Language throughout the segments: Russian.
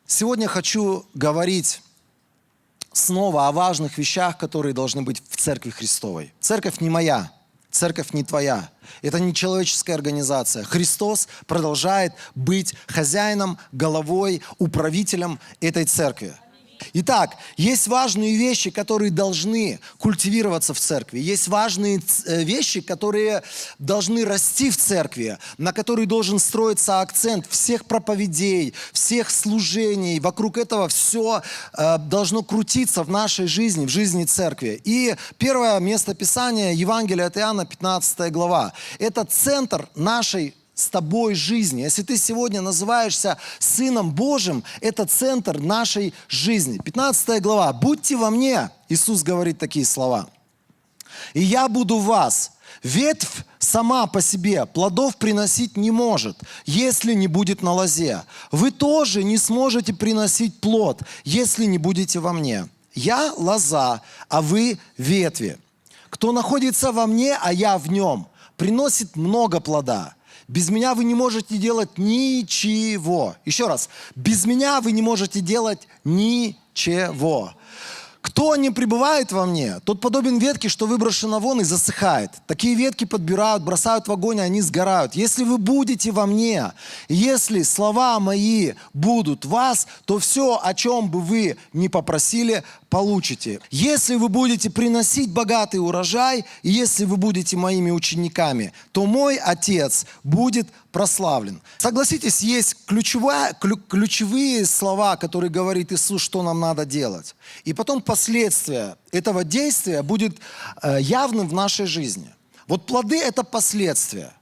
Сегодня хочу говорить снова о важных вещах, которые должны быть в Церкви Христовой. Церковь не моя, церковь не твоя. Это не человеческая организация. Христос продолжает быть хозяином, головой, управителем этой церкви. Итак, есть важные вещи, которые должны культивироваться в церкви. Есть важные вещи, которые должны расти в церкви, на которые должен строиться акцент всех проповедей, всех служений. Вокруг этого все должно крутиться в нашей жизни, в жизни церкви. И первое место Писания, Евангелие от Иоанна, 15 глава. Это центр нашей с тобой жизни. Если ты сегодня называешься Сыном Божьим, это центр нашей жизни. 15 глава. «Будьте во мне», Иисус говорит такие слова, «и я буду в вас. Ветвь сама по себе плодов приносить не может, если не будет на лозе. Вы тоже не сможете приносить плод, если не будете во мне. Я лоза, а вы ветви. Кто находится во мне, а я в нем, приносит много плода. Без меня вы не можете делать ничего». Еще раз. Без меня вы не можете делать ничего. «Кто не пребывает во мне, тот подобен ветке, что выброшена вон и засыхает. Такие ветки подбирают, бросают в огонь, и они сгорают. Если вы будете во мне, если слова мои будут в вас, то все, о чем бы вы ни попросили, получите. Если вы будете приносить богатый урожай, и если вы будете моими учениками, то мой Отец будет прославлен». Согласитесь, есть ключевые слова, которые говорит Иисус, что нам надо делать. И потом последствия этого действия будет явным в нашей жизни. Вот плоды – это последствия.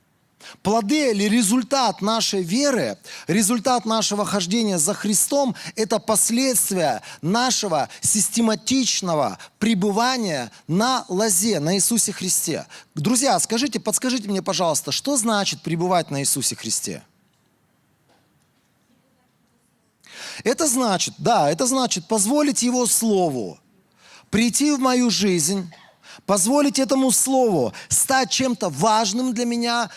Плоды или результат нашей веры, результат нашего хождения за Христом – это последствия нашего систематичного пребывания на лозе, на Иисусе Христе. Друзья, подскажите мне, пожалуйста, что значит пребывать на Иисусе Христе? Это значит позволить Его Слову прийти в мою жизнь, позволить этому Слову стать чем-то важным для меня,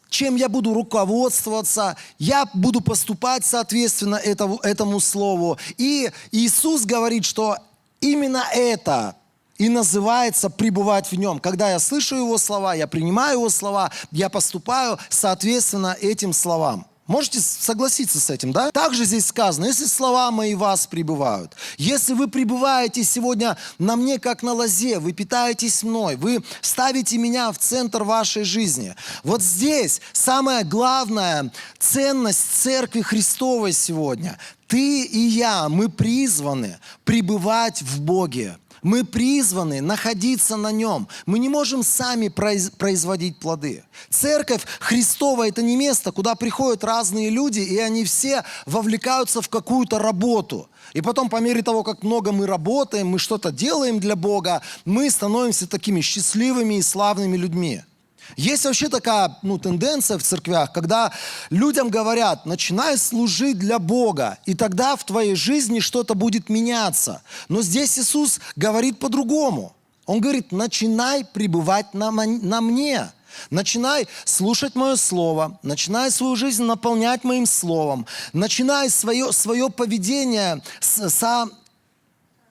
чем я буду руководствоваться, я буду поступать соответственно этому Слову. И Иисус говорит, что именно это и называется пребывать в Нем. Когда я слышу Его слова, я принимаю Его слова, я поступаю соответственно этим словам. Можете согласиться с этим, да? Также здесь сказано, если слова мои в вас пребывают, если вы пребываете сегодня на мне, как на лозе, вы питаетесь мной, вы ставите меня в центр вашей жизни. Вот здесь самая главная ценность Церкви Христовой сегодня. Ты и я, мы призваны пребывать в Боге. Мы призваны находиться на Нем. Мы не можем сами производить плоды. Церковь Христова – это не место, куда приходят разные люди, и они все вовлекаются в какую-то работу. И потом, по мере того, как много мы работаем, мы что-то делаем для Бога, мы становимся такими счастливыми и славными людьми. Есть вообще такая тенденция в церквях, когда людям говорят, начинай служить для Бога, и тогда в твоей жизни что-то будет меняться. Но здесь Иисус говорит по-другому. Он говорит, начинай пребывать на мне. Начинай слушать мое слово, начинай свою жизнь наполнять моим словом, начинай свое поведение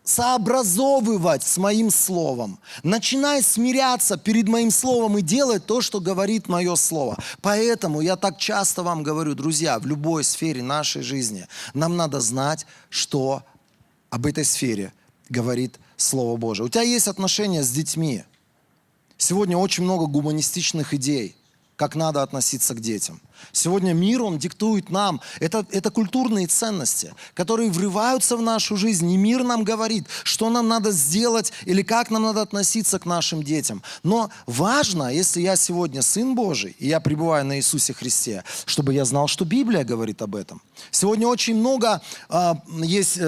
сообразовывать с моим словом. Начинай смиряться перед моим словом и делать то, что говорит мое слово. Поэтому я так часто вам говорю, друзья, в любой сфере нашей жизни нам надо знать, что об этой сфере говорит Слово Божие. У тебя есть отношения с детьми. Сегодня очень много гуманистичных идей, как надо относиться к детям. Сегодня мир, он диктует нам. Это культурные ценности, которые врываются в нашу жизнь. И мир нам говорит, что нам надо сделать или как нам надо относиться к нашим детям. Но важно, если я сегодня Сын Божий, и я пребываю на Иисусе Христе, чтобы я знал, что Библия говорит об этом. Сегодня очень много есть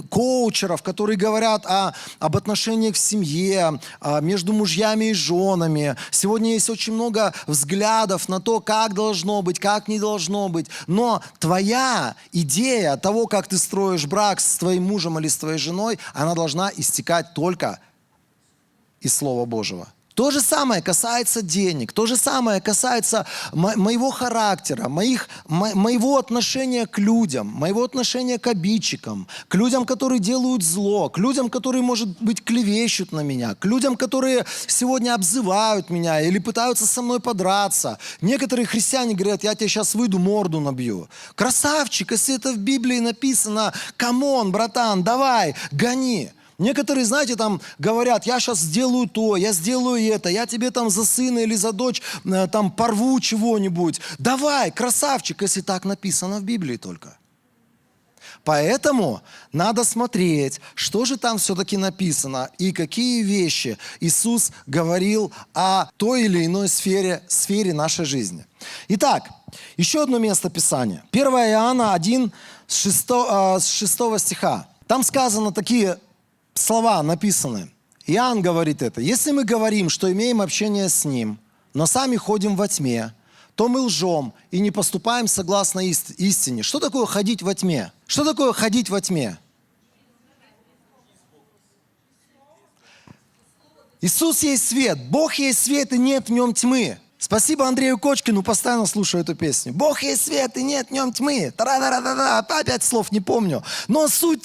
коучеров, которые говорят об отношениях в семье, между мужьями и женами. Сегодня есть очень много взглядов на то, как должно быть, как не должно быть. Но твоя идея того, как ты строишь брак с твоим мужем или с твоей женой, она должна истекать только из Слова Божьего. То же самое касается денег, то же самое касается моего характера, моего отношения к людям, моего отношения к обидчикам, к людям, которые делают зло, к людям, которые, может быть, клевещут на меня, к людям, которые сегодня обзывают меня или пытаются со мной подраться. Некоторые христиане говорят: я тебе сейчас выйду, морду набью. Красавчик, если это в Библии написано, камон, братан, давай, гони. Некоторые, знаете, там говорят: я сейчас сделаю то, я сделаю это, я тебе там за сына или за дочь там порву чего-нибудь. Давай, красавчик, если так написано в Библии только. Поэтому надо смотреть, что же там все-таки написано и какие вещи Иисус говорил о той или иной сфере нашей жизни. Итак, еще одно место Писания. 1 Иоанна 1, с 6 стиха. Там сказано такие слова написаны. Иоанн говорит это: если мы говорим, что имеем общение с Ним, но сами ходим во тьме, то мы лжем и не поступаем согласно истине. Что такое ходить во тьме? Что такое ходить во тьме? Иисус есть свет, Бог есть свет, и нет в нем тьмы. Спасибо Андрею Кочкину, постоянно слушаю эту песню. Бог есть свет, и нет в нем тьмы. Та-ра-ра-ра-ра. Опять слов не помню. Но суть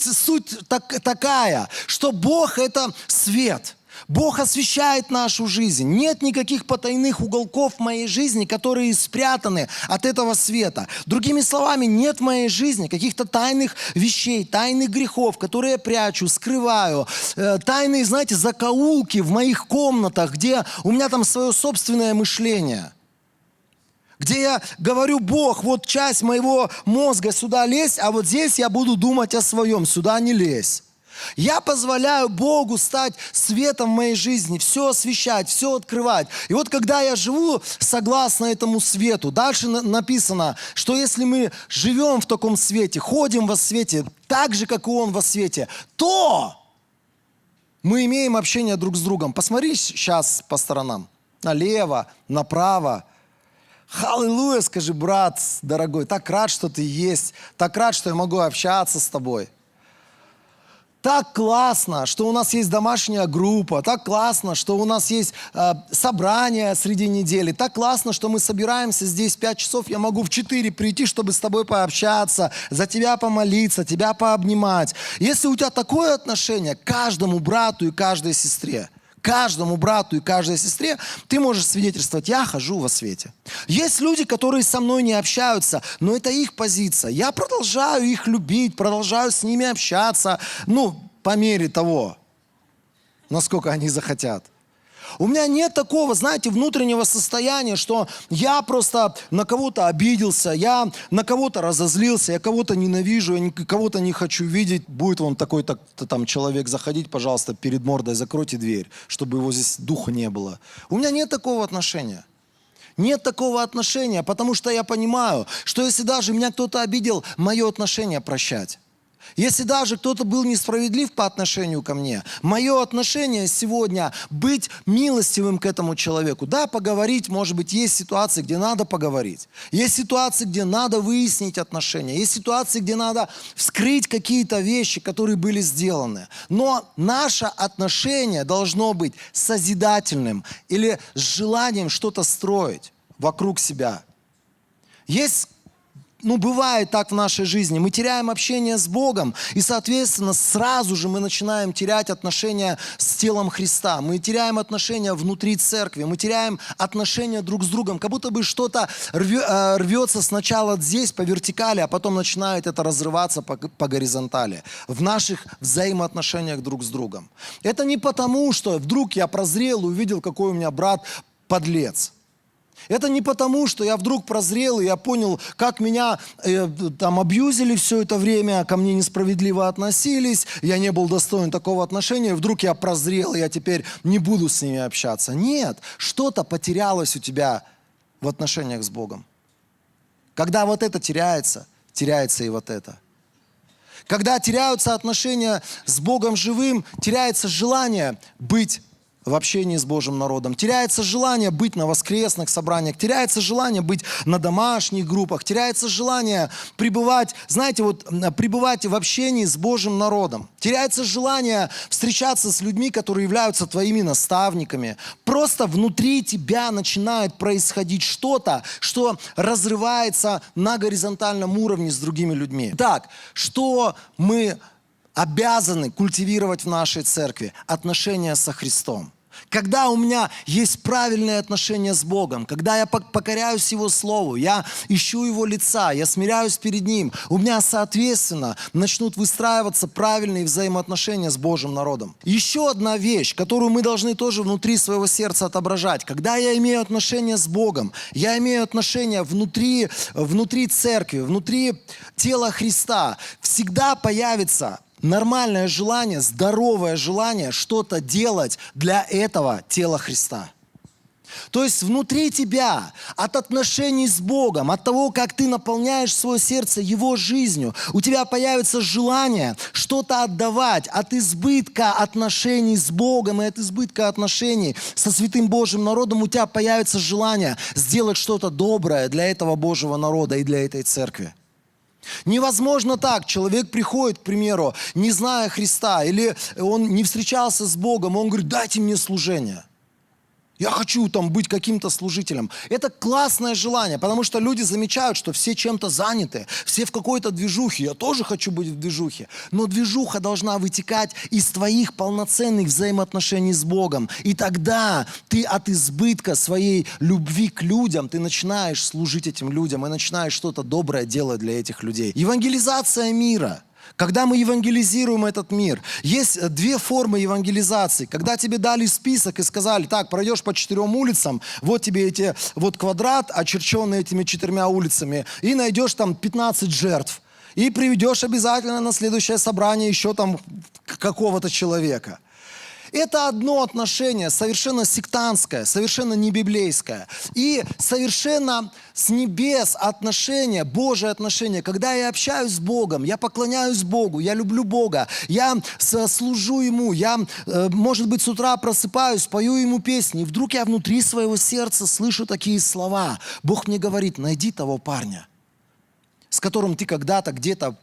такая, что Бог — это свет. Бог освещает нашу жизнь. Нет никаких потайных уголков в моей жизни, которые спрятаны от этого света. Другими словами, нет в моей жизни каких-то тайных вещей, тайных грехов, которые я прячу, скрываю. Тайные, знаете, закоулки в моих комнатах, где у меня там свое собственное мышление. Где я говорю: Бог, вот часть моего мозга сюда лезь, а вот здесь я буду думать о своем, сюда не лезь. Я позволяю Богу стать светом в моей жизни, все освещать, все открывать. И вот когда я живу согласно этому свету, дальше написано, что если мы живем в таком свете, ходим во свете, так же, как и Он во свете, то мы имеем общение друг с другом. Посмотри сейчас по сторонам, налево, направо. Аллилуйя, скажи: брат дорогой, так рад, что ты есть, так рад, что я могу общаться с тобой. Так классно, что у нас есть домашняя группа, так классно, что у нас есть собрание среди недели, так классно, что мы собираемся здесь в 5 часов, я могу в 4 прийти, чтобы с тобой пообщаться, за тебя помолиться, тебя пообнимать. Если у тебя такое отношение к каждому брату и каждой сестре, ты можешь свидетельствовать: я хожу во свете. Есть люди, которые со мной не общаются, но это их позиция. Я продолжаю их любить, продолжаю с ними общаться, по мере того, насколько они захотят. У меня нет такого, знаете, внутреннего состояния, что я просто на кого-то обиделся, я на кого-то разозлился, я кого-то ненавижу, я кого-то не хочу видеть. Будет вон такой-то там человек заходить, пожалуйста, перед мордой закройте дверь, чтобы его здесь духа не было. У меня нет такого отношения. Нет такого отношения, потому что я понимаю, что если даже меня кто-то обидел, мое отношение прощать. Если даже кто-то был несправедлив по отношению ко мне, мое отношение сегодня быть милостивым к этому человеку. Да, поговорить, может быть, есть ситуации, где надо поговорить. Есть ситуации, где надо выяснить отношения. Есть ситуации, где надо вскрыть какие-то вещи, которые были сделаны. Но наше отношение должно быть созидательным или с желанием что-то строить вокруг себя. Бывает так в нашей жизни. Мы теряем общение с Богом, и, соответственно, сразу же мы начинаем терять отношения с телом Христа. Мы теряем отношения внутри церкви, мы теряем отношения друг с другом. Как будто бы что-то рвется сначала здесь, по вертикали, а потом начинает это разрываться по горизонтали. В наших взаимоотношениях друг с другом. Это не потому, что вдруг я прозрел и увидел, какой у меня брат подлец. Это не потому, что я вдруг прозрел, и я понял, как меня абьюзили все это время, ко мне несправедливо относились, я не был достоин такого отношения, и вдруг я прозрел, и я теперь не буду с ними общаться. Нет, что-то потерялось у тебя в отношениях с Богом. Когда вот это теряется, теряется и вот это. Когда теряются отношения с Богом живым, теряется желание быть в общении с Божьим народом, теряется желание быть на воскресных собраниях, теряется желание быть на домашних группах, теряется желание пребывать, знаете, пребывать в общении с Божьим народом, теряется желание встречаться с людьми, которые являются твоими наставниками. Просто внутри тебя начинает происходить что-то, что разрывается на горизонтальном уровне с другими людьми. Так, что мы обязаны культивировать в нашей церкви? Отношения со Христом. Когда у меня есть правильные отношения с Богом, когда я покоряюсь Его Слову, я ищу Его лица, я смиряюсь перед Ним, у меня, соответственно, начнут выстраиваться правильные взаимоотношения с Божьим народом. Еще одна вещь, которую мы должны тоже внутри своего сердца отображать. Когда я имею отношения с Богом, я имею отношения внутри церкви, внутри тела Христа, всегда появится нормальное желание, здоровое желание что-то делать для этого тела Христа. То есть внутри тебя, от отношений с Богом, от того, как ты наполняешь свое сердце Его жизнью, у тебя появится желание что-то отдавать от избытка отношений с Богом и от избытка отношений со святым Божьим народом, у тебя появится желание сделать что-то доброе для этого Божьего народа и для этой церкви. Невозможно так. Человек приходит, к примеру, не зная Христа, или он не встречался с Богом, он говорит: дайте мне служение. Я хочу там быть каким-то служителем. Это классное желание, потому что люди замечают, что все чем-то заняты, все в какой-то движухе. Я тоже хочу быть в движухе. Но движуха должна вытекать из твоих полноценных взаимоотношений с Богом. И тогда ты от избытка своей любви к людям, ты начинаешь служить этим людям и начинаешь что-то доброе делать для этих людей. Евангелизация мира. Когда мы евангелизируем этот мир, есть две формы евангелизации. Когда тебе дали список и сказали: так, пройдешь по 4 улицам, вот тебе квадрат, очерченный этими 4 улицами, и найдешь там 15 жертв. И приведешь обязательно на следующее собрание еще там какого-то человека. Это одно отношение, совершенно сектантское, совершенно не библейское. И совершенно с небес отношение, Божие отношение. Когда я общаюсь с Богом, я поклоняюсь Богу, я люблю Бога, я служу Ему, я, может быть, с утра просыпаюсь, пою Ему песни, и вдруг я внутри своего сердца слышу такие слова. Бог мне говорит: найди того парня, с которым ты когда-то где-то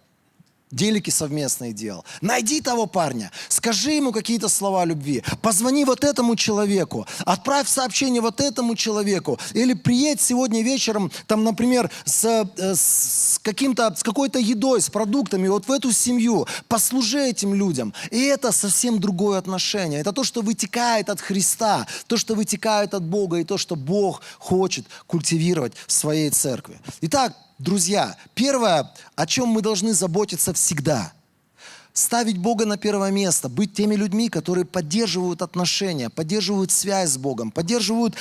делики совместные делал. Найди того парня, скажи ему какие-то слова любви, позвони вот этому человеку, отправь сообщение вот этому человеку, или приедь сегодня вечером, там, например, с какой-то едой, с продуктами вот в эту семью, послужи этим людям. И это совсем другое отношение. Это то, что вытекает от Христа, то, что вытекает от Бога, и то, что Бог хочет культивировать в своей церкви. Итак, друзья, первое, о чем мы должны заботиться всегда: ставить Бога на первое место, быть теми людьми, которые поддерживают отношения, поддерживают связь с Богом, поддерживают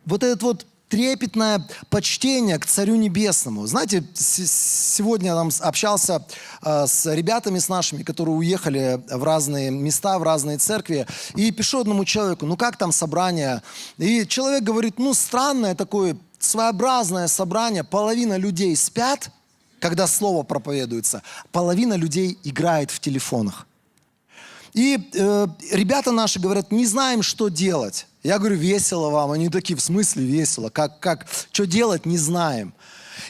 вот это трепетное почтение к Царю Небесному. Знаете, сегодня я общался с ребятами, с нашими, которые уехали в разные места, в разные церкви, и пишу одному человеку: ну как там собрание? И человек говорит: ну странное такое, своеобразное собрание, половина людей спят, когда слово проповедуется, половина людей играет в телефонах. И ребята наши говорят: не знаем, что делать. Я говорю: весело вам. Они такие: в смысле весело? Что делать, не знаем.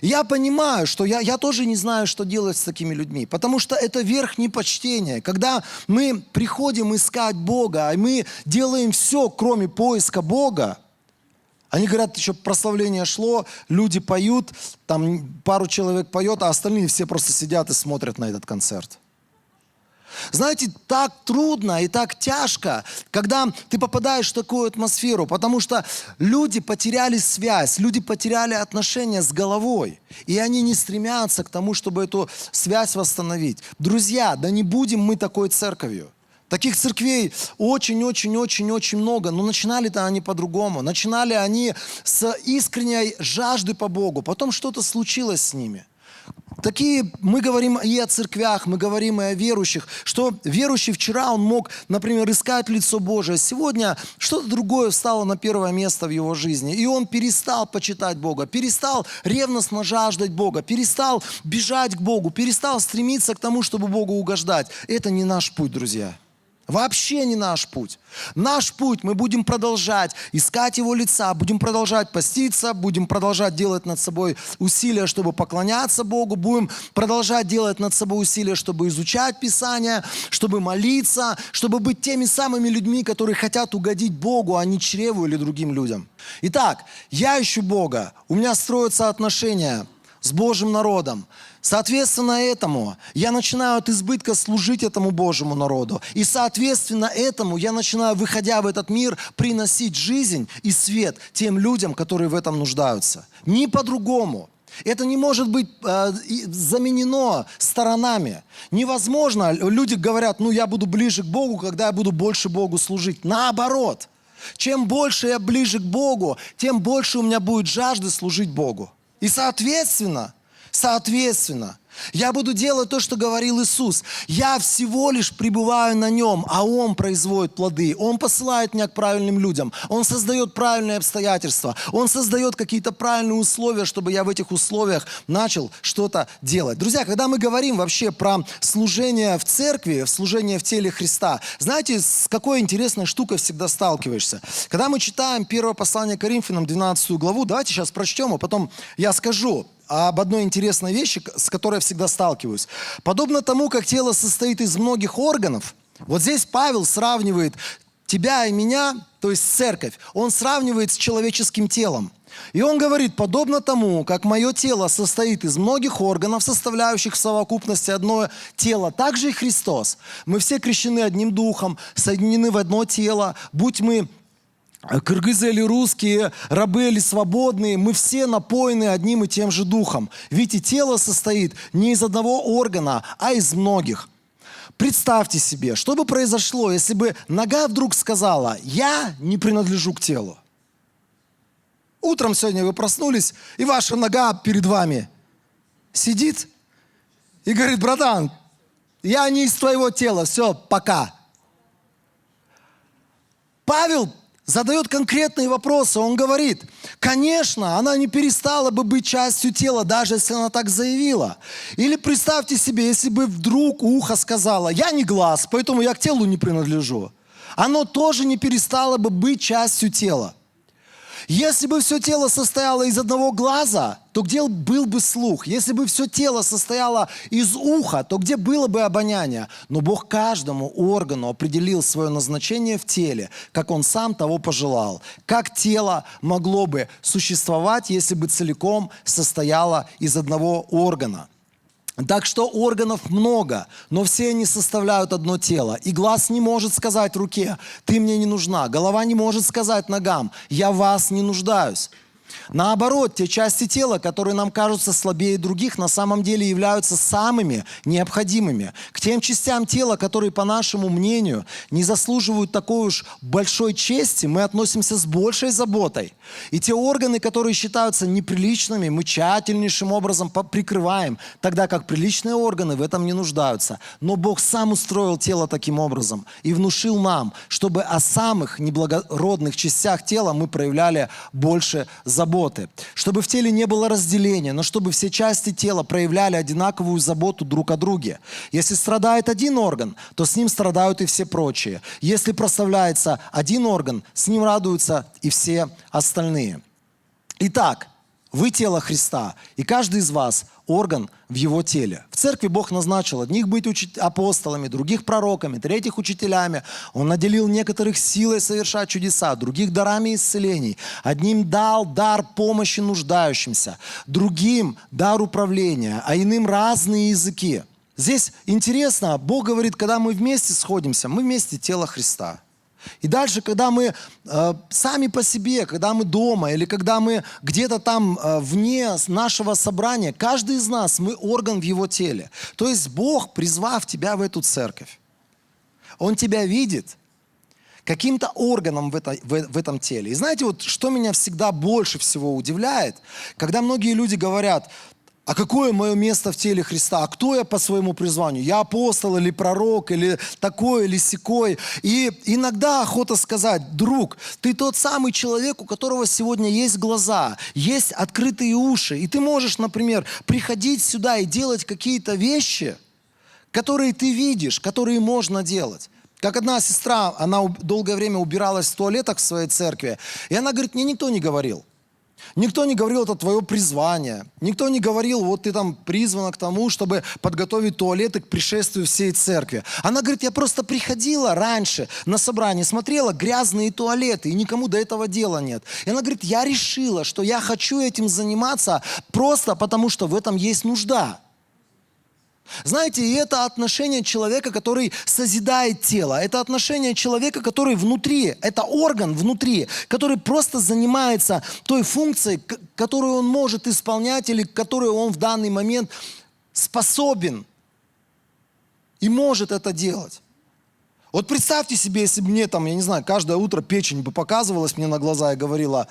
И я понимаю, что я тоже не знаю, что делать с такими людьми, потому что это верх непочтения. Когда мы приходим искать Бога, и мы делаем все, кроме поиска Бога. Они говорят, еще прославление шло, люди поют, там пару человек поет, а остальные все просто сидят и смотрят на этот концерт. Знаете, так трудно и так тяжко, когда ты попадаешь в такую атмосферу, потому что люди потеряли связь, люди потеряли отношения с головой, и они не стремятся к тому, чтобы эту связь восстановить. Друзья, да не будем мы такой церковью. Таких церквей очень-очень-очень-очень много, но начинали-то они по-другому. Начинали они с искренней жажды по Богу, потом что-то случилось с ними. Такие, мы говорим и о церквях, мы говорим и о верующих, что верующий вчера, он мог, например, искать лицо Божие. Сегодня что-то другое встало на первое место в его жизни. И он перестал почитать Бога, перестал ревностно жаждать Бога, перестал бежать к Богу, перестал стремиться к тому, чтобы Богу угождать. Это не наш путь, друзья. Вообще не наш путь. Наш путь, мы будем продолжать искать Его лица, будем продолжать поститься, будем продолжать делать над собой усилия, чтобы поклоняться Богу, будем продолжать делать над собой усилия, чтобы изучать Писание, чтобы молиться, чтобы быть теми самыми людьми, которые хотят угодить Богу, а не чреву или другим людям. Итак, я ищу Бога, у меня строятся отношения с Божьим народом. Соответственно этому я начинаю от избытка служить этому Божьему народу. И соответственно этому я начинаю, выходя в этот мир, приносить жизнь и свет тем людям, которые в этом нуждаются. Не по-другому. Это не может быть заменено сторонами. Невозможно. Люди говорят, я буду ближе к Богу, когда я буду больше Богу служить. Наоборот. Чем больше я ближе к Богу, тем больше у меня будет жажды служить Богу. И соответственно, я буду делать то, что говорил Иисус. Я всего лишь пребываю на Нем, а Он производит плоды. Он посылает меня к правильным людям. Он создает правильные обстоятельства. Он создает какие-то правильные условия, чтобы я в этих условиях начал что-то делать. Друзья, когда мы говорим вообще про служение в церкви, служение в теле Христа, знаете, с какой интересной штукой всегда сталкиваешься? Когда мы читаем первое послание Коринфянам, 12 главу, давайте сейчас прочтем, а потом я скажу об одной интересной вещи, с которой я всегда сталкиваюсь. Подобно тому, как тело состоит из многих органов, вот здесь Павел сравнивает тебя и меня, то есть церковь, он сравнивает с человеческим телом. И он говорит, подобно тому, как мое тело состоит из многих органов, составляющих в совокупности одно тело, так же и Христос. Мы все крещены одним духом, соединены в одно тело, будь мы кыргызы или русские, рабы или свободные, мы все напоены одним и тем же духом. Ведь и тело состоит не из одного органа, а из многих. Представьте себе, что бы произошло, если бы нога вдруг сказала, я не принадлежу к телу. Утром сегодня вы проснулись, и ваша нога перед вами сидит и говорит, братан, я не из твоего тела, все, пока. Павел задает конкретные вопросы. Он говорит, конечно, она не перестала бы быть частью тела, даже если она так заявила. Или представьте себе, если бы вдруг ухо сказала, я не глаз, поэтому я к телу не принадлежу. Оно тоже не перестало бы быть частью тела. Если бы все тело состояло из одного глаза, то где был бы слух? Если бы все тело состояло из уха, то где было бы обоняние? Но Бог каждому органу определил свое назначение в теле, как Он сам того пожелал. Как тело могло бы существовать, если бы целиком состояло из одного органа? Так что органов много, но все они составляют одно тело. И глаз не может сказать руке, ты мне не нужна. Голова не может сказать ногам, я в вас не нуждаюсь. Наоборот, те части тела, которые нам кажутся слабее других, на самом деле являются самыми необходимыми. К тем частям тела, которые, по нашему мнению, не заслуживают такой уж большой чести, мы относимся с большей заботой. И те органы, которые считаются неприличными, мы тщательнейшим образом прикрываем, тогда как приличные органы в этом не нуждаются. Но Бог сам устроил тело таким образом и внушил нам, чтобы о самых неблагородных частях тела мы проявляли больше заботы. Чтобы в теле не было разделения, но чтобы все части тела проявляли одинаковую заботу друг о друге. Если страдает один орган, то с ним страдают и все прочие. Если прославляется один орган, с ним радуются и все остальные. Итак, вы тело Христа, и каждый из вас орган в Его теле. В церкви Бог назначил одних быть апостолами, других пророками, третьих учителями. Он наделил некоторых силой совершать чудеса, других дарами исцелений. Одним дал дар помощи нуждающимся, другим дар управления, а иным разные языки. Здесь интересно, Бог говорит, когда мы вместе сходимся, мы вместе тело Христа. И дальше, когда мы сами по себе, когда мы дома или когда мы где-то там вне нашего собрания, каждый из нас, мы орган в Его теле. То есть Бог, призвав тебя в эту церковь, Он тебя видит каким-то органом в этом теле. И знаете, вот что меня всегда больше всего удивляет, когда многие люди говорят, а какое мое место в теле Христа? А кто я по своему призванию? Я апостол или пророк, или такой, или сякой? И иногда охота сказать, друг, ты тот самый человек, у которого сегодня есть глаза, есть открытые уши. И ты можешь, например, приходить сюда и делать какие-то вещи, которые ты видишь, которые можно делать. Как одна сестра, она долгое время убиралась в туалетах в своей церкви, и она говорит, мне никто не говорил. Никто не говорил, это твое призвание. Никто не говорил, вот ты там призвана к тому, чтобы подготовить туалеты к пришествию всей церкви. Она говорит, я просто приходила раньше на собрание, смотрела грязные туалеты, и никому до этого дела нет. И она говорит, я решила, что я хочу этим заниматься просто потому, что в этом есть нужда. Знаете, и это отношение человека, который созидает тело. Это отношение человека, который внутри, это орган внутри, который просто занимается той функцией, которую он может исполнять или которую он в данный момент способен и может это делать. Вот представьте себе, если бы мне там, я не знаю, каждое утро печень бы показывалась мне на глаза и говорила,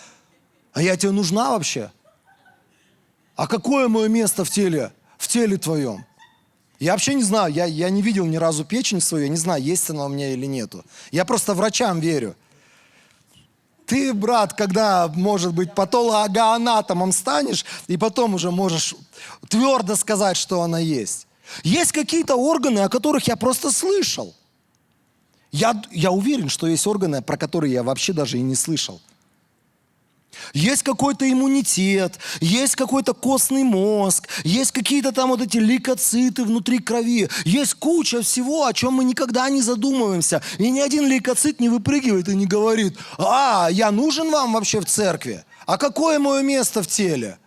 а я тебе нужна вообще? А какое мое место в теле твоем? Я вообще не знаю, я не видел ни разу печень свою, я не знаю, есть она у меня или нету. Я просто врачам верю. Ты, брат, когда, может быть, патологоанатомом станешь, и потом уже можешь твердо сказать, что она есть. Есть какие-то органы, о которых я просто слышал. Я уверен, что есть органы, про которые я вообще даже и не слышал. Есть какой-то иммунитет, есть какой-то костный мозг, есть какие-то там вот эти лейкоциты внутри крови. Есть куча всего, о чем мы никогда не задумываемся. И ни один лейкоцит не выпрыгивает и не говорит, я нужен вам вообще в церкви? А какое мое место в теле?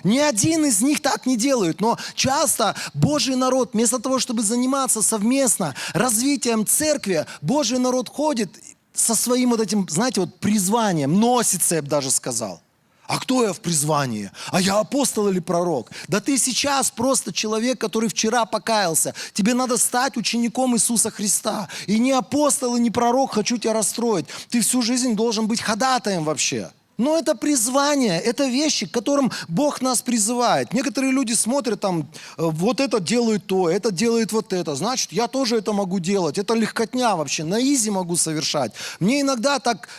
Ни один из них так не делает, но часто Божий народ, вместо того, чтобы заниматься совместно развитием церкви, Божий народ ходит со своим вот этим, знаете, вот призванием, носится, я бы даже сказал. А кто я в призвании? А я апостол или пророк? Да ты сейчас просто человек, который вчера покаялся. Тебе надо стать учеником Иисуса Христа. И не апостол, и не пророк, хочу тебя расстроить. Ты всю жизнь должен быть ходатаем вообще. Но это призвание, это вещи, к которым Бог нас призывает. Некоторые люди смотрят там, вот это делает то, это делает вот это. Значит, я тоже это могу делать. Это легкотня вообще, на изи могу совершать. Мне иногда так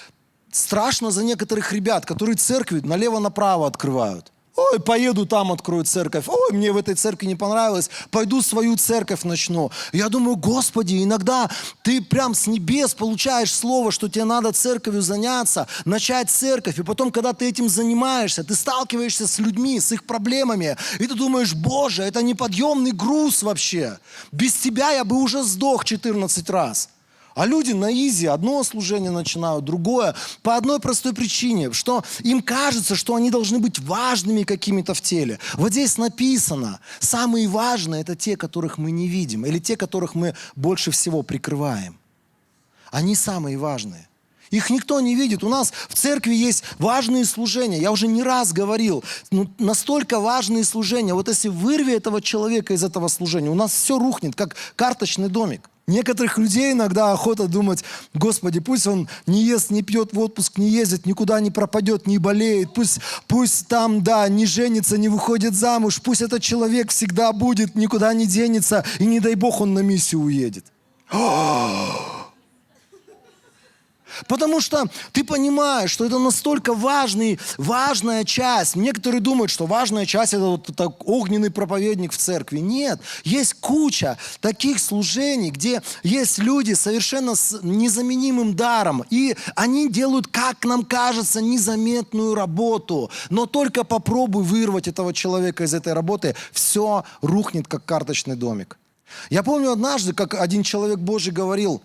страшно за некоторых ребят, которые церкви налево-направо открывают. Ой, поеду там, открою церковь. Ой, мне в этой церкви не понравилось. Пойду свою церковь начну. Я думаю, Господи, иногда ты прям с небес получаешь слово, что тебе надо церковью заняться, начать церковь. И потом, когда ты этим занимаешься, ты сталкиваешься с людьми, с их проблемами. И ты думаешь, Боже, это неподъемный груз вообще. Без тебя я бы уже сдох 14 раз. А люди на изи одно служение начинают, другое, по одной простой причине, что им кажется, что они должны быть важными какими-то в теле. Вот здесь написано, самые важные – это те, которых мы не видим, или те, которых мы больше всего прикрываем. Они самые важные. Их никто не видит. У нас в церкви есть важные служения. Я уже не раз говорил, настолько важные служения. Вот если вырви этого человека из этого служения, у нас все рухнет, как карточный домик. Некоторых людей иногда охота думать, Господи, пусть он не ест, не пьет, в отпуск не ездит, никуда не пропадет, не болеет, пусть там, не женится, не выходит замуж, пусть этот человек всегда будет, никуда не денется, и не дай Бог он на миссию уедет. Потому что ты понимаешь, что это настолько важная часть. Некоторые думают, что важная часть – это огненный проповедник в церкви. Нет, есть куча таких служений, где есть люди совершенно с незаменимым даром. И они делают, как нам кажется, незаметную работу. Но только попробуй вырвать этого человека из этой работы, все рухнет, как карточный домик. Я помню однажды, как один человек Божий говорил,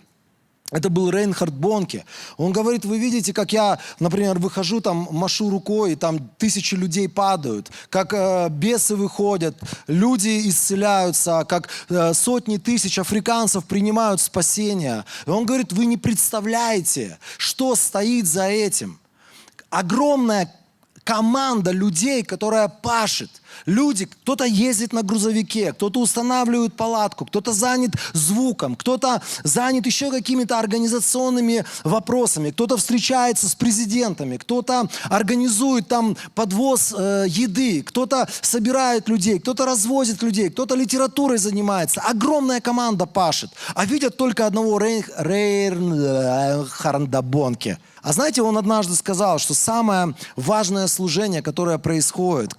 это был Рейнхард Бонке. Он говорит, вы видите, как я, например, выхожу, там, машу рукой, и там тысячи людей падают, как бесы выходят, люди исцеляются, как сотни тысяч африканцев принимают спасение. И он говорит, вы не представляете, что стоит за этим. Огромная команда людей, которая пашет. Люди, кто-то ездит на грузовике, кто-то устанавливает палатку, кто-то занят звуком, кто-то занят еще какими-то организационными вопросами, кто-то встречается с президентами, кто-то организует там подвоз еды, кто-то собирает людей, кто-то развозит людей, кто-то литературой занимается. Огромная команда пашет. А видят только одного Рейнхарда Бонке. А знаете, он однажды сказал, что самое важное служение, которое происходит,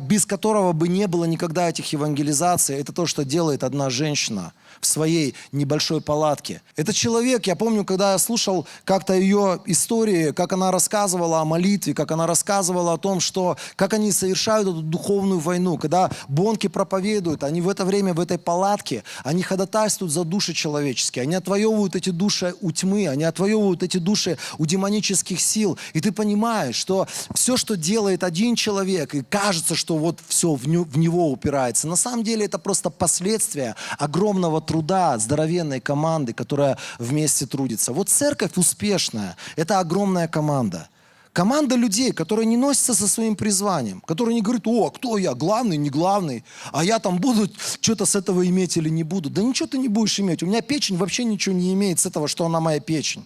без которого которого бы не было никогда этих евангелизаций, это то, что делает одна женщина в своей небольшой палатке. Это человек, я помню, когда я слушал как-то ее истории, как она рассказывала о молитве, как она рассказывала о том, что как они совершают эту духовную войну, когда бонки проповедуют, они в это время в этой палатке, они ходатайствуют за души человеческие, они отвоевывают эти души у тьмы, они отвоевывают эти души у демонических сил. И ты понимаешь, что все, что делает один человек, и кажется, что вот все в него упирается, на самом деле это просто последствия огромного труда, здоровенной команды, которая вместе трудится. Вот церковь успешная – это огромная команда. Команда людей, которые не носятся со своим призванием, которые не говорят: о, кто я, главный, не главный, а я там буду что-то с этого иметь или не буду. Да ничего ты не будешь иметь. У меня печень вообще ничего не имеет с этого, что она моя печень.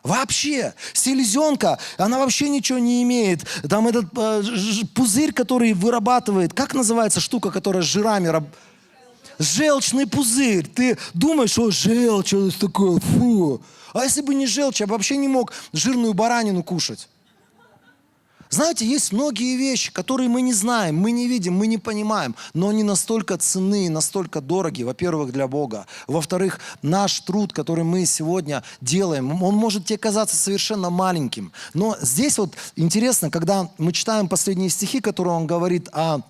Вообще, селезенка, она вообще ничего не имеет. Там этот пузырь, который вырабатывает, как называется штука, которая с жирами желчный пузырь. Ты думаешь, что желчь, это такое, фу. А если бы не желчь, я бы вообще не мог жирную баранину кушать. Знаете, есть многие вещи, которые мы не знаем, мы не видим, мы не понимаем, но они настолько ценны, настолько дороги, во-первых, для Бога. Во-вторых, наш труд, который мы сегодня делаем, он может тебе казаться совершенно маленьким. Но здесь вот интересно, когда мы читаем последние стихи, которые он говорит о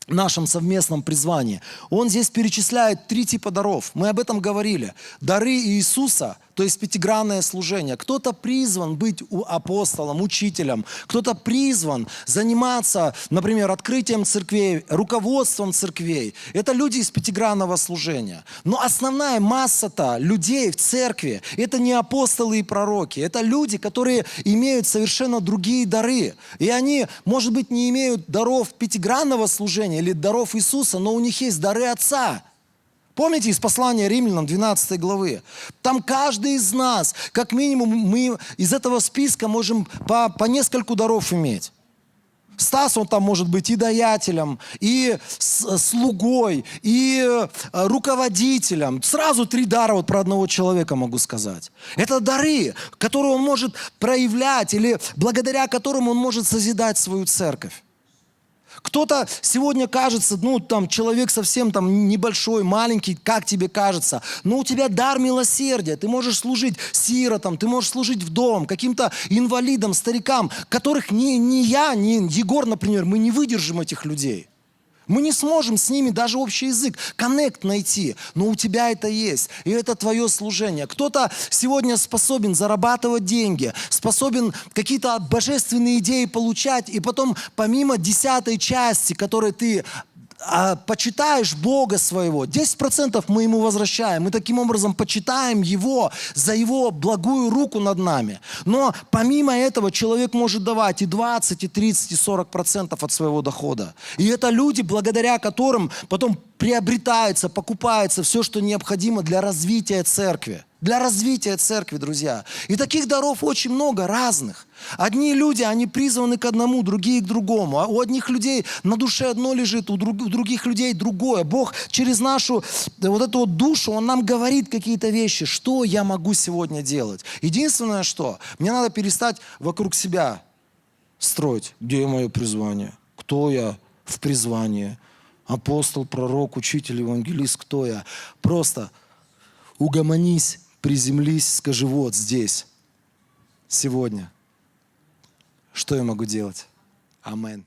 нашем совместном призвании, он здесь перечисляет 3 типа даров. Мы об этом говорили. Дары Иисуса, то есть пятигранное служение. Кто-то призван быть апостолом, учителем. Кто-то призван заниматься, например, открытием церквей, руководством церквей. Это люди из пятигранного служения. Но основная масса-то людей в церкви – это не апостолы и пророки. Это люди, которые имеют совершенно другие дары. И они, может быть, не имеют даров пятигранного служения или даров Иисуса, но у них есть дары Отца. Помните из послания Римлянам 12 главы? Там каждый из нас, как минимум, мы из этого списка можем по нескольку даров иметь. Стас, он там может быть и даятелем, и слугой, и руководителем. Сразу 3 дара вот про одного человека могу сказать. Это дары, которые он может проявлять, или благодаря которым он может созидать свою церковь. Кто-то сегодня кажется, там человек совсем там небольшой, маленький, как тебе кажется, но у тебя дар милосердия, ты можешь служить сиротам, ты можешь служить вдовам, каким-то инвалидам, старикам, которых ни я, ни Егор, например, мы не выдержим этих людей. Мы не сможем с ними даже общий язык, коннект найти, но у тебя это есть, и это твое служение. Кто-то сегодня способен зарабатывать деньги, способен какие-то божественные идеи получать, и потом помимо 10-й части, которой ты почитаешь Бога своего, 10% мы Ему возвращаем. Мы таким образом почитаем Его за Его благую руку над нами. Но помимо этого человек может давать и 20, и 30, и 40% от своего дохода. И это люди, благодаря которым потом приобретается, покупается все, что необходимо для развития церкви. Для развития церкви, друзья. И таких даров очень много, разных. Одни люди, они призваны к одному, другие к другому. А у одних людей на душе одно лежит, у других людей другое. Бог через нашу вот эту вот душу, Он нам говорит какие-то вещи. Что я могу сегодня делать? Единственное, что мне надо перестать вокруг себя строить. Где мое призвание? Кто я в призвании? Апостол, пророк, учитель, евангелист, кто я? Просто угомонись, приземлись, скажи: вот здесь, сегодня. Что я могу делать? Аминь.